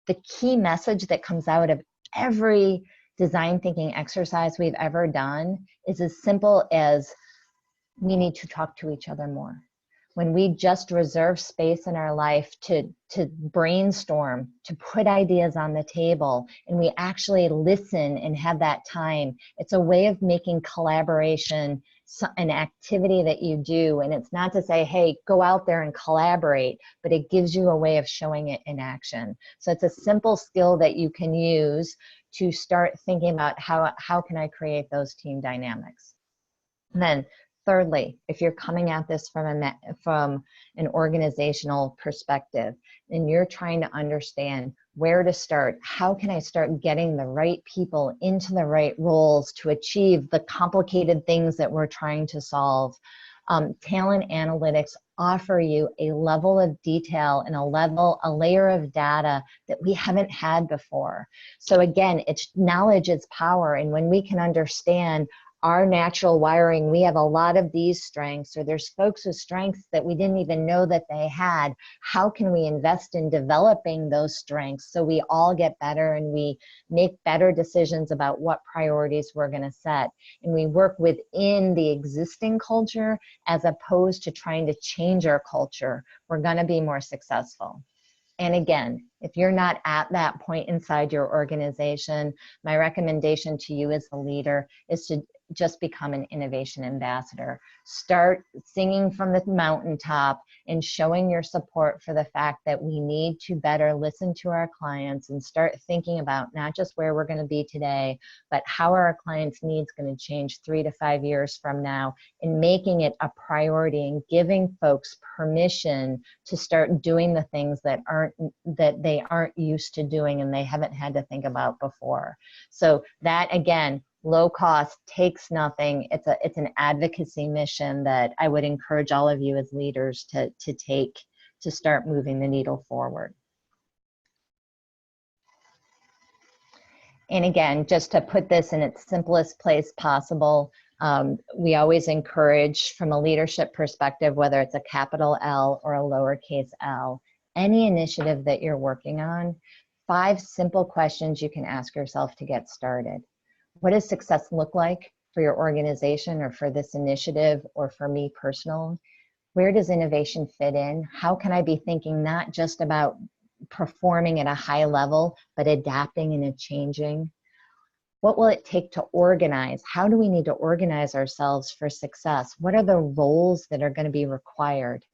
A: the key message that comes out of every design thinking exercise we've ever done is as simple as we need to talk to each other more. when we just reserve space in our life to brainstorm, to put ideas on the table, and we actually listen and have that time, it's a way of making collaboration an activity that you do. And it's not to say, hey, go out there and collaborate, but it gives you a way of showing it in action. So it's a simple skill that you can use to start thinking about how can I create those team dynamics. And then thirdly, if you're coming at this from an organizational perspective, and you're trying to understand where to start, how can I start getting the right people into the right roles to achieve the complicated things that we're trying to solve, talent analytics offer you a level of detail and a layer of data that we haven't had before. So again, it's knowledge is power, and when we can understand our natural wiring, we have a lot of these strengths, or there's folks with strengths that we didn't even know that they had. How can we invest in developing those strengths so we all get better and we make better decisions about what priorities we're going to set? And we work within the existing culture as opposed to trying to change our culture. We're going to be more successful. And again, if you're not at that point inside your organization, my recommendation to you as a leader is to just become an innovation ambassador. Start singing from the mountaintop and showing your support for the fact that we need to better listen to our clients and start thinking about not just where we're going to be today, but how are our clients' needs going to change 3 to 5 years from now, and making it a priority and giving folks permission to start doing the things that they aren't used to doing and they haven't had to think about before. So that, again, low cost, takes nothing. It's an advocacy mission that I would encourage all of you as leaders to take to start moving the needle forward. And again, just to put this in its simplest place possible, we always encourage, from a leadership perspective, whether it's a capital L or a lowercase l, any initiative that you're working on, 5 simple questions you can ask yourself to get started. What does success look like for your organization or for this initiative or for me personally? Where does innovation fit in? How can I be thinking not just about performing at a high level, but adapting and changing? What will it take to organize? How do we need to organize ourselves for success? What are the roles that are going to be required?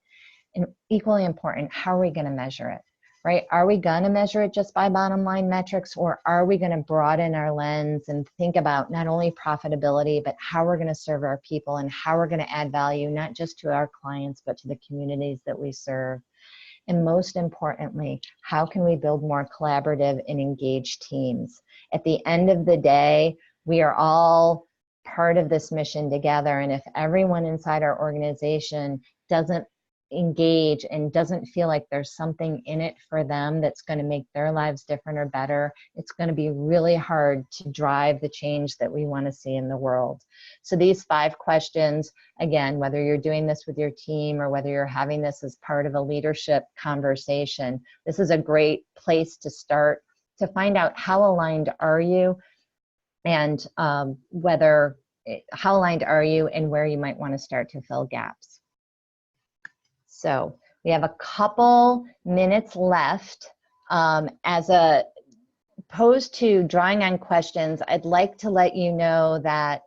A: And equally important, how are we going to measure it? Right? Are we going to measure it just by bottom line metrics, or are we going to broaden our lens and think about not only profitability, but how we're going to serve our people and how we're going to add value, not just to our clients, but to the communities that we serve? And most importantly, how can we build more collaborative and engaged teams? At the end of the day, we are all part of this mission together. And if everyone inside our organization doesn't engage and doesn't feel like there's something in it for them that's going to make their lives different or better, it's going to be really hard to drive the change that we want to see in the world. So these 5 questions, again, whether you're doing this with your team or whether you're having this as part of a leadership conversation, this is a great place to start to find out how aligned are you, and how aligned are you and where you might want to start to fill gaps. So we have a couple minutes left. As opposed to drawing on questions, I'd like to let you know that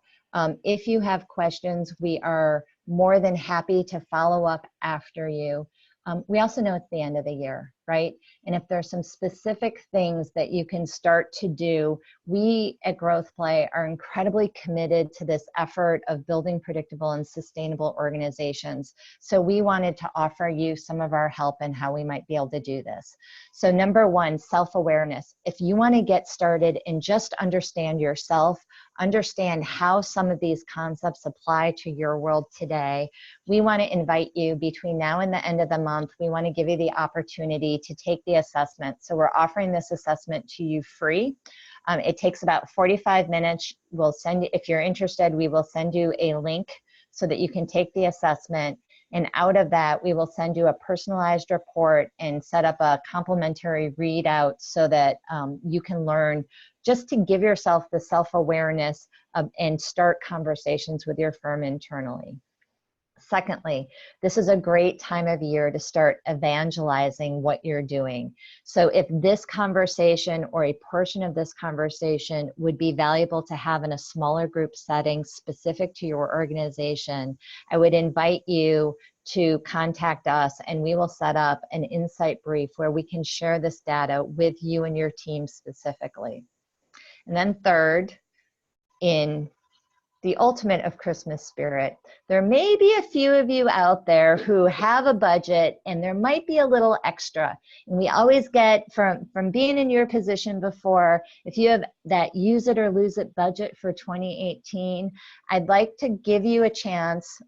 A: if you have questions, we are more than happy to follow up after you. We also know it's the end of the year, right? And if there's some specific things that you can start to do, we at GrowthPlay are incredibly committed to this effort of building predictable and sustainable organizations. So we wanted to offer you some of our help in how we might be able to do this. So number 1, self-awareness. If you want to get started and just understand yourself, understand how some of these concepts apply to your world today, we want to invite you between now and the end of the month. We want to give you the opportunity to take the assessment. So we're offering this assessment to you free. It takes about 45 minutes. We'll send you, if you're interested, we will send you a link so that you can take the assessment. And out of that, we will send you a personalized report and set up a complimentary readout so that you can learn just to give yourself the self-awareness and start conversations with your firm internally. Secondly, this is a great time of year to start evangelizing what you're doing. So if this conversation or a portion of this conversation would be valuable to have in a smaller group setting specific to your organization, I would invite you to contact us, and we will set up an insight brief where we can share this data with you and your team specifically. And then third, in the ultimate of Christmas spirit, there may be a few of you out there who have a budget and there might be a little extra. And we always get from being in your position before, if you have that use it or lose it budget for 2018, I'd like to give you a chance.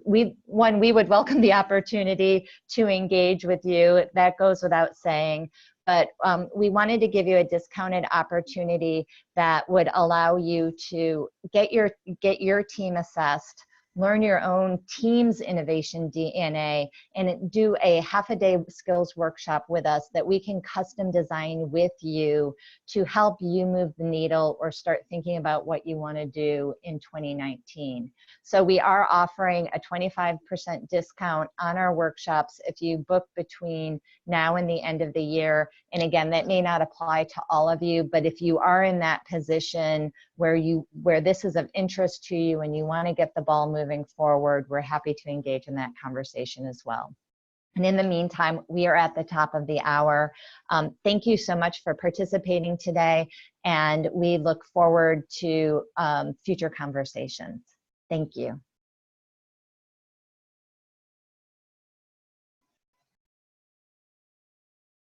A: We would welcome the opportunity to engage with you. That goes without saying. But we wanted to give you a discounted opportunity that would allow you to get your team assessed, learn your own team's innovation DNA, and do a half-a-day skills workshop with us that we can custom design with you to help you move the needle or start thinking about what you want to do in 2019. So we are offering a 25% discount on our workshops if you book between now and the end of the year. And again, that may not apply to all of you, but if you are in that position where this is of interest to you and you want to get the ball moving forward, we're happy to engage in that conversation as well. And in the meantime, we are at the top of the hour. Thank you so much for participating today, and we look forward to future conversations. Thank you.